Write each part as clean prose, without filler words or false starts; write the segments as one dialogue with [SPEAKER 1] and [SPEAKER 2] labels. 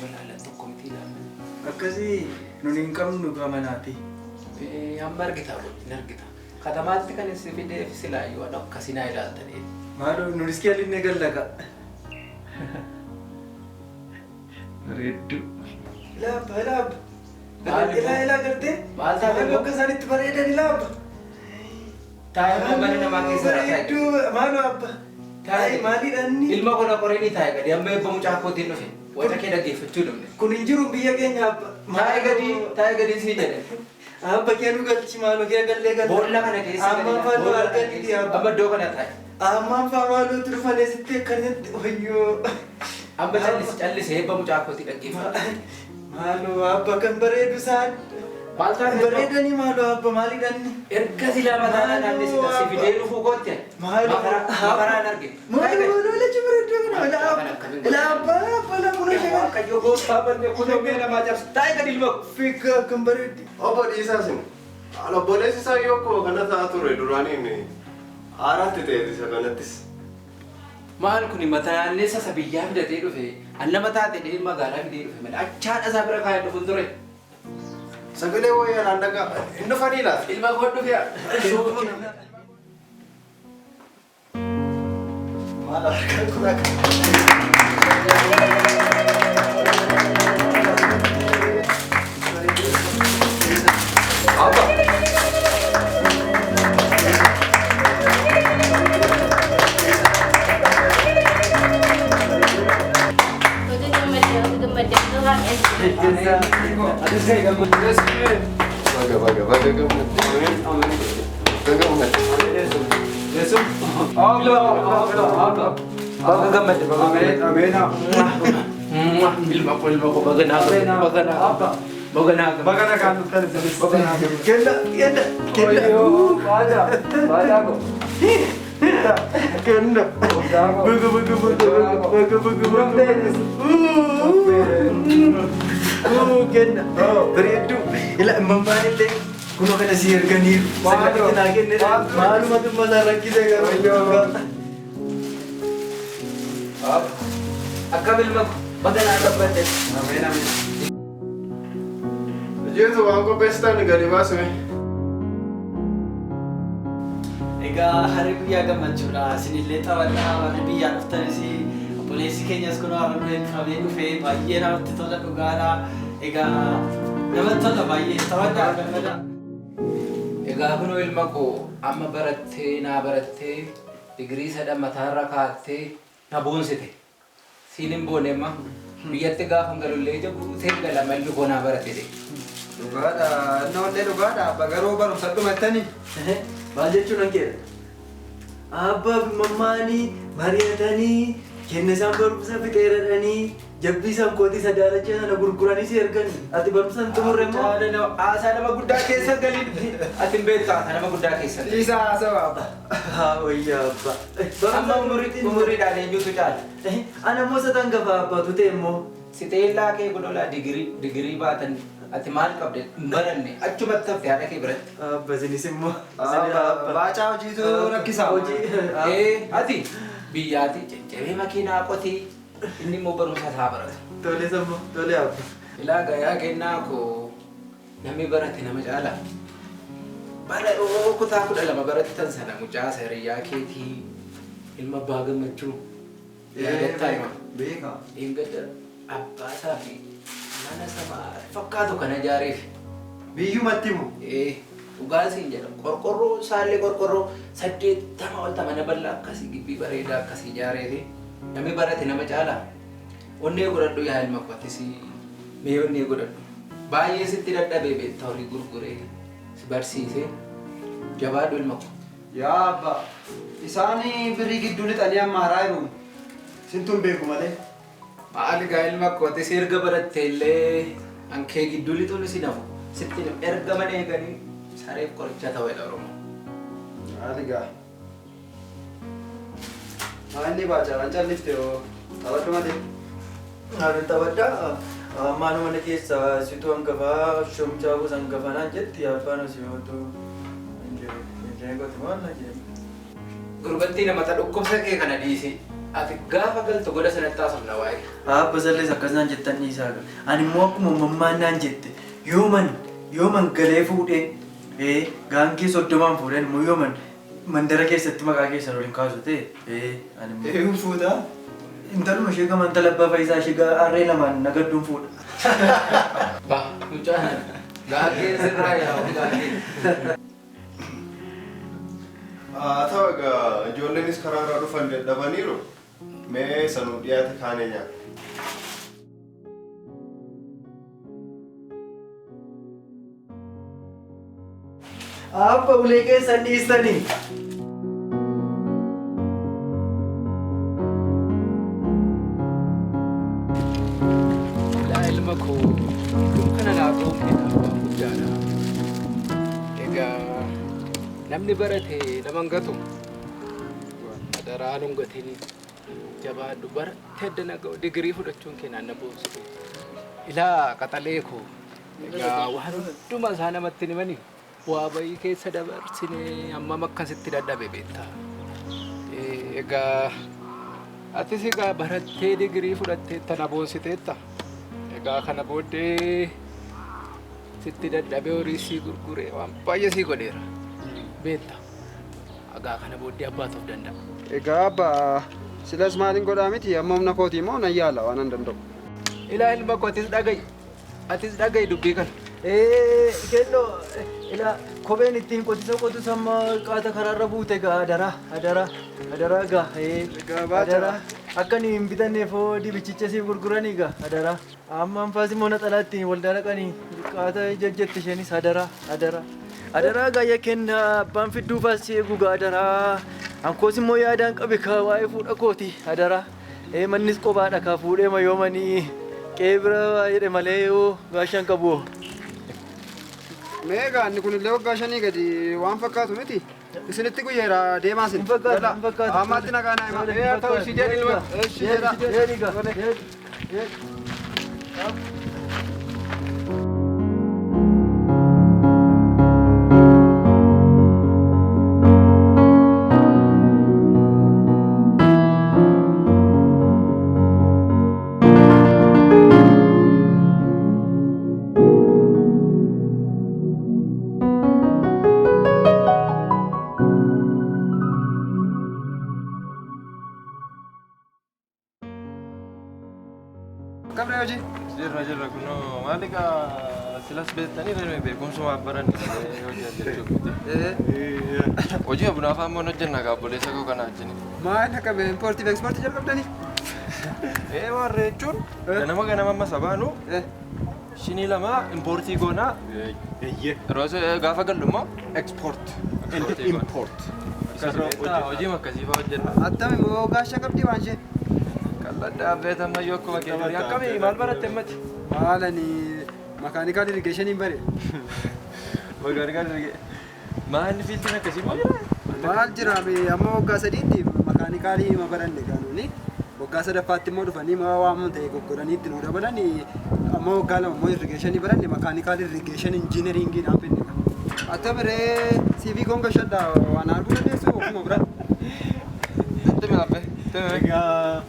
[SPEAKER 1] ilaalan tokko miti ilaalan.
[SPEAKER 2] Akkasii nuni hin qabnu gamanaati.
[SPEAKER 1] Amma argita hin argita. Katamaatti kan isin fideef silaayyuu waan akkasii naa ilaaltanii.
[SPEAKER 2] Maaloo nunis keellinne gallaqa. Bareeddu. Ilaabba. Ilaa gartee.
[SPEAKER 1] Maal taate
[SPEAKER 2] Maaloo akka isaan itti bareedan ilaabba.
[SPEAKER 1] Taa'ee mana namaa keessa
[SPEAKER 2] bareeddu maaloo abba. Taa'ee maaliidhaan
[SPEAKER 1] ilma kona qoreenii taa'ee gadi amma eebba mucaa kootiin dhufe. Wanta kee dhaggeeffachuu dhufne.
[SPEAKER 2] Kun hin jiru biyya keenya abba.
[SPEAKER 1] Taa'ee gadi sii jedhe.
[SPEAKER 2] Abba kee nu galchi maaloo kee gallee galla.
[SPEAKER 1] Boolla kana keessa
[SPEAKER 2] amma faaloo arganii abba.
[SPEAKER 1] Amma iddoo kana taa'e.
[SPEAKER 2] Amma faalootu dhufanii sitti akkanatti hoyyoo.
[SPEAKER 1] Amma callisee eebba mucaa kootii dhaggeeffatu.
[SPEAKER 2] Maaloo abba kan bareedu isaan.
[SPEAKER 1] Maal taate
[SPEAKER 2] bareedanii maaloo abba maaliidhaan.
[SPEAKER 1] erga silaa mataa naannoo si fidee dhufuu kootte. Makaraan arge.
[SPEAKER 2] Maaloo lachi bareedu kana laabba lamuun ishee.
[SPEAKER 1] Waaqayyo gooftaa banne kun hoggee namaa cabsa. Taa'ee gadi ilma
[SPEAKER 2] Fiigaa kan bareeddi.
[SPEAKER 3] Obbo Dhiisaa sin obboleessi isaa yookoo kana ta'a ture duraaniin haaraatti ta'e isa kanattis.
[SPEAKER 1] maal kuni mataa naanneessa isa biyyaa fidatee dhufe annama taate dhee magaalaa fidee dhufe malee achaadha isaa bira kaa'ee dhufuun ture.
[SPEAKER 3] Sagalee wayyaa naan dhagaa hin dhufanii laata?
[SPEAKER 1] Ilma koo dhufe
[SPEAKER 2] Maal harkaan kun akka. Bereedu ila mambaanillee kunoo kana si erganiiru sagatti naa kennedha maalumatu masaa rakkisee garuu
[SPEAKER 1] akkam ilma ko baganaa gabbadde.
[SPEAKER 3] Jeetu waan qopheessitan gadi baasume.
[SPEAKER 2] egaa harri guyyaa gammachuudha isinillee taphataa warri biyyaa dhuftanis obboleessi keenyas kunoo har'a qabee dhufee baay'ee namatti tola dhugaadha egaa namatti tola baay'ee taphataa gammada.
[SPEAKER 1] Egaa kunoo ilma koo amma barattee naa barattee digirii sadhan mataarra kaattee na boonsite. Siin hin boonema biyyatti gaafa galullee ija guutee gala malli koo naa baratte.
[SPEAKER 2] Dhugaadha noollee dhugaadha abba garuu barumsa dhumattanii. Maal jechuun hanqeedha? Abba mammaanii mari'atanii kenna isaan barumsa fixeeradhanii jabbii isaan kootii sadaalachee sana gurguranii si erganii ati barumsa hin xumurre immoo.
[SPEAKER 1] Haasaa nama guddaa keessa galii ati hin beektu haasaa nama guddaa keessa.
[SPEAKER 2] Isa haasawa abba. Haa wayyaa abba.
[SPEAKER 1] Amma umuriidhaan eenyutu caala?
[SPEAKER 2] Ana immoo satan gafa abbatu ta'e immoo.
[SPEAKER 1] Siteellaa kee godolaa digirii baatan ati maal qabde hin baranne achumatti hafte haadha kee biratti.
[SPEAKER 2] Abba isinis immoo.
[SPEAKER 3] Baacaa hojiitu rakkisaa.
[SPEAKER 2] Hojii.
[SPEAKER 1] Ati biyyaati jajjabee makiinaa qotii inni immoo barumsa isaa barata.
[SPEAKER 2] Tole sammoo tole abba.
[SPEAKER 1] Ilaa gayaa kennaa koo namni barate nama caala. Bara kutaa 12 barattan sana mucaa sariyyaa keetii ilma abbaa gammachuu. Yaadattaa hima.
[SPEAKER 2] Beekaa.
[SPEAKER 1] Eeggadda abbaasaa fi mana samaa fakkaatu kana ijaareef.
[SPEAKER 2] Biyyumatti immoo.
[SPEAKER 1] Dhugaasiin jedha qorqorroo isaallee qorqorroo 80 ol mana bal'aa akkasii gibbii bareedaa akkasii ijaareefi namni barate nama caala. Onnee godhadhu yaa ilma kootis mee onnee godhadhu. Baay'ee sitti dadhabee beektaa horii gurguree si barsiisee jabaadhu ilma koo.
[SPEAKER 2] Yaa abba isaanii birrii gidduu lixanii amma haraa jiru. Sintuun beeku malee.
[SPEAKER 1] Maal gaa ilma kootis erga barattee illee hankee gidduu lixuun si nafu sitti erga mana eeganii sareef qoricha ta'edha Oromoo.
[SPEAKER 2] Maali gaa. Maalli baacaa waan callifte hoo taphadhu malee. Haadha taphadhaa maanuma na keessa situ hangafaa shoomchaa gosa hangafanaan jetti abbaan osii mootu hin jiru. Hin jiru maal na jedhu.
[SPEAKER 1] Gurbattii namata dhukkubsa kee kana dhiisi. ati gaafa galtu goda sanatti taasifna waa'ee.
[SPEAKER 2] Abba sallees akkasnaan jettan dhiisaa ga'a. Ani immoo akkuma mammaan naan jette yooman galee fuudhee gaangee 30 fuudheen immoo yooman mandara keessatti maqaa keessan waliin kaasu ta'e ani immoo.
[SPEAKER 3] Eeguun fuudhaa?
[SPEAKER 2] Intaluma ishee gama intala abbaa Faayisaa ishee harree lamaan nagadduun fuudha.
[SPEAKER 1] Ba mucaan gaangee sirraa yaa'u gaangee.
[SPEAKER 3] Ta'u egaa ijoolleenis karaa irraa dhufan dadhabaniiru. Mee sanuu dhiyaate kaanee nyaata.
[SPEAKER 2] Abba ulee keessan dhiistanii.
[SPEAKER 1] Ilma koo kana laaqoo keetaa guddaadha. Egaa namni barate nama hin gatu. Adaraan hin gatiin jabaadhu barattee addana ga'u digirii fudhachuun keenan na boonsitu. Ilaa qaxalee koo egaa waan hunduma isaa namatti himanii bu'aa bayii keessa dabarsine hammam akkasitti dadhabe beektaa. Egaa atis egaa barattee digirii fudhattee tana boonsiteetta. Egaa kana booddee sitti dadhabee horii sii gurguree waan baay'ee sii godheera. Beektaa. Egaa kana booddee abbaa ta'uu danda'a.
[SPEAKER 4] Egaa abbaa silas maaliin godhaa miti amma humna kootii moo nan yaala waan hin danda'u.
[SPEAKER 1] Ilaa ilma koo atis dhaga'i dubbii kana.
[SPEAKER 2] Kennoo ila kopheen ittiin qotisu amma qaata karaarra buute egaa adaraa egaa adaraa akka inni hin bitanneef dibichicha siif gurguranii egaa adaraa amma anfaas immoo naxalaa ittiin waldaa dhaqanii qaata jajjatti isheenis adaraa egaa kenna abbaan fidduufaas si eegu egaa adaraa ankoos immoo yaadaan qabe ka waa'ee fuudha kooti adaraa mannis qofaadha ka fuudhee mayoomanii qeebira jedhe malee yoo gaashaan qabu.
[SPEAKER 4] Mee egaa inni kunillee waggaa 5 gadi waan fakkaatu miti. Isinitti guyyeera deemaa isin.
[SPEAKER 2] Fakkaatu.
[SPEAKER 4] Ammaatti nagaa naa himaa.
[SPEAKER 2] Haa ta'u ishii jedhi ilma. Ishii jedha.
[SPEAKER 4] Kam ree hojii?
[SPEAKER 5] Jirra kunoo maaliqa silas beektanii reeree beekumsuma baranni hojii hojjechuuf. Hojii abunaa afaan moon hojjenna gaabboleessa koo kana ajjini.
[SPEAKER 4] Maal akka importii fi ekspoortii jalqabdanii?
[SPEAKER 5] Warra jechuun ganama amma sabaanu shinii lama importii goonaa gaafa gallu immoo export and import. Hojii akkasii fa'aa hojjenna.
[SPEAKER 4] Attami moo gaashaa qabdii waan ishee?
[SPEAKER 5] Dhaabbeeta ammayyuu akkuma keenya akkamii maal baratte ammatti?
[SPEAKER 4] Maalani makaanikaal irrigeeshiniin bare.
[SPEAKER 5] Makaanikaal irrigeeshiniin maalni fiildiin akkasii moo jira?
[SPEAKER 4] Maal jira amma waggaa 3tti makaanikaalii ma baranne gaanuni waggaa 3ffaatti immoo dhufanii ma waamuun ta'e goggodhanii itti nuu dabalani amma waggaa 2 immoo irrigeeshinii baranne makaanikaal irrigeeshin injiineriingii naan fenne. Attabiree CV koon gashadhaa waan arguu dandeessu ofuma bira.
[SPEAKER 5] Attami hafe?
[SPEAKER 3] Egaa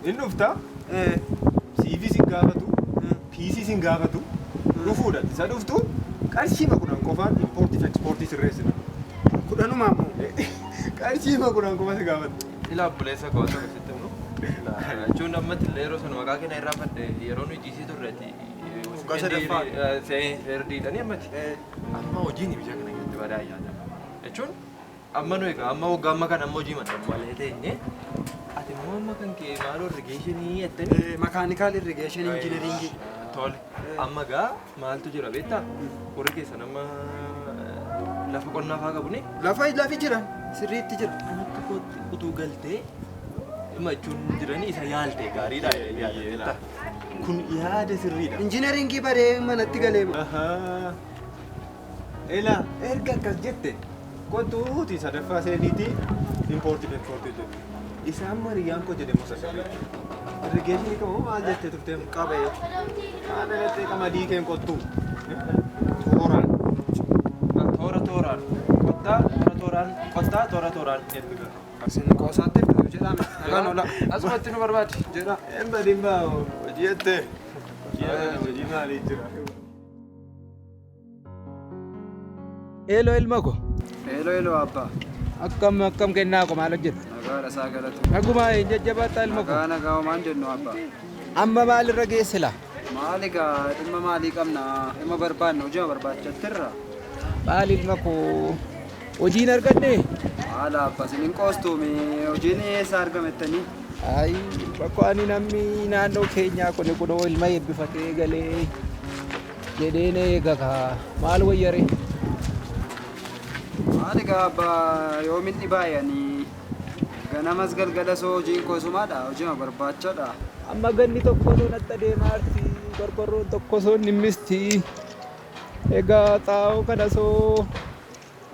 [SPEAKER 3] inni dhufta CV sin gaafatu PC sin gaafatu dhufuudha isa dhuftu qarshiima 10 qofaan importii fi ekspoortii sirreessina.
[SPEAKER 4] 10 ammoo
[SPEAKER 3] Qarshiima 10 qofa si gaafatu.
[SPEAKER 5] Ilaa obboleessa koo tokko sitti immoo jechuun ammatti illee yeroo sana maqaa keenya irraa fadhe yeroo nuyi jiisii turreeti.
[SPEAKER 3] Waggaa 3ffaa.
[SPEAKER 5] Herdiidhanii ammatti amma hojiin biyya kana keessatti badaa yaada. Jechuun amma nu egaa amma waggaa amma kana amma hojii maxxansu malee ta'e ati immoo amma kan kee maaloo irrigeeshinii jettanii
[SPEAKER 4] makaanikaal irrigeeshin injiineriingii.
[SPEAKER 5] Tole amma gaa maaltu jira beektaa? Warri keessan amma lafa qonnaa fa'aa qabu ni?
[SPEAKER 4] Lafi jiran sirriitti jira.
[SPEAKER 5] Kan akka kootti utuu galtee himachuun jiranii isa yaalte gaariidha yaada. Kun yaada sirriidha.
[SPEAKER 4] Injiineriingii baree manatti galeema.
[SPEAKER 3] Ela erga akkas jette kottuuti sadaffaa seeniiti importii fi ekspoortii jedhu. Isaan mariyaan koo jedhamu sassaabee. Irrigeeshinii qabu maal jettee turte qabee. Haadha gattee qamadii keen kottuu. Tooraan.
[SPEAKER 5] Toora tooraan qottaa toora tooraan qottaa toora tooraan eebbiga.
[SPEAKER 4] Asin qoosaatti jedhame. Nagaan oola.
[SPEAKER 5] Asumatti nu barbaade.
[SPEAKER 4] Jedha.
[SPEAKER 3] Emma dhimma hojii jettee. Hojii maalii jira?
[SPEAKER 2] Eeloo ilma ko.
[SPEAKER 4] Eeloo abbaa.
[SPEAKER 2] Akkam kennaa ko maal hojjeta?
[SPEAKER 4] Nagaadha isaa galatu.
[SPEAKER 2] Nagumaa hin jajjabaattaa ilma ko.
[SPEAKER 4] Nagaa maan jennu abbaa.
[SPEAKER 2] Amma maalirra geesse laa?
[SPEAKER 4] Maali gaa dhimma maalii qabna? Dhimma barbaadna hojii barbaachattirra.
[SPEAKER 2] Maali ilma ko? Hojiin arganne?
[SPEAKER 4] Haala abbaa sinin qoostuumi hojiin eessa argamettanii?
[SPEAKER 2] Ay, bakka ani namni naannoo keenyaa kun kunoo ilma eebbifatee galee jedheen eegaa maal wayyare?
[SPEAKER 4] Maali gaa abbaa yoominni baay'anii ganamas galgala soo hojiin koosumaadha hojii barbaachadha.
[SPEAKER 2] Amma ganni tokko soo natti adeemaarti qorqorroon tokko soo nimmisti egaa xaa'oo kana soo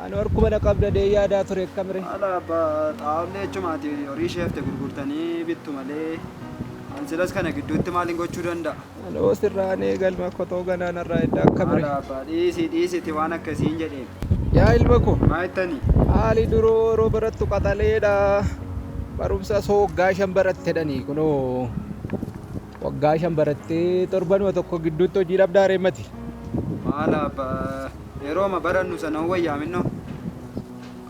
[SPEAKER 2] ani harkuma na qabda dee yaadaa ture akkamire.
[SPEAKER 4] Haala abbaa xaa'ollee jechumaati horii sheefte gurgurtanii bittu malee ansilas kana gidduutti maaliin gochuu danda'a?
[SPEAKER 2] Anoo sirraan eegalma kotoo ganaan irraa edda akkamire.
[SPEAKER 4] Haala abbaa dhiisiti waan akkasiin jedheen.
[SPEAKER 2] Yaa ilma ko.
[SPEAKER 4] Maa jettanii?
[SPEAKER 2] Haali duroo yeroo barattu qaxaleedha. Barumsa soo waggaa 5 baratte jedhanii kunoo waggaa 5 barattee torbanuma tokko gidduutti hojii dhabdaa reemmati.
[SPEAKER 4] Haala abbaa yerooma barannu sana wayyaaminno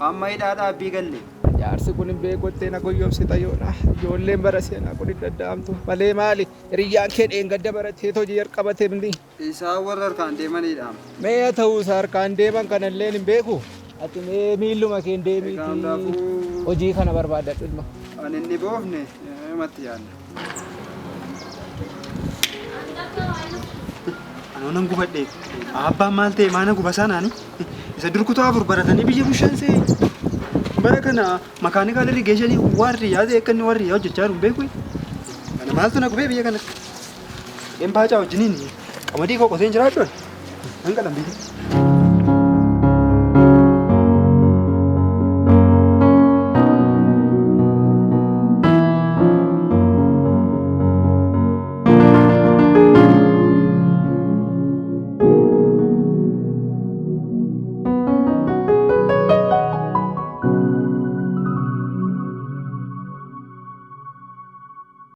[SPEAKER 4] amma hidhaadhaa abbii galle.
[SPEAKER 2] Jaarsi kun hin beekottee na goyyomsita yoona ijoolleen bara seenaa kun hin danda'amtu malee maali hiriyyaan kee dheengadda barattee hojii jalqabate miti.
[SPEAKER 4] Isaan warra harkaan deemanidha.
[SPEAKER 2] Mee ta'uu isaa harkaan deeman kanallee hin beeku ati mee miilluma kee deemiiti hojii kana barbaadadhu ilma.
[SPEAKER 4] Ani inni boofne matti yaadna. Anoon gubadhe abbaan maal ta'e maana guba saanaani isa durkutaa afur baratanii biyya bushansee bara kana makaanikaal irrigeeshinii warri yaade akka inni warri hojjechaa jiru beeku kana maaltu na gubee biyya kanatti empaachaa wajjiniin qamadii koo qoteen jiraachuun nan qalambiiti.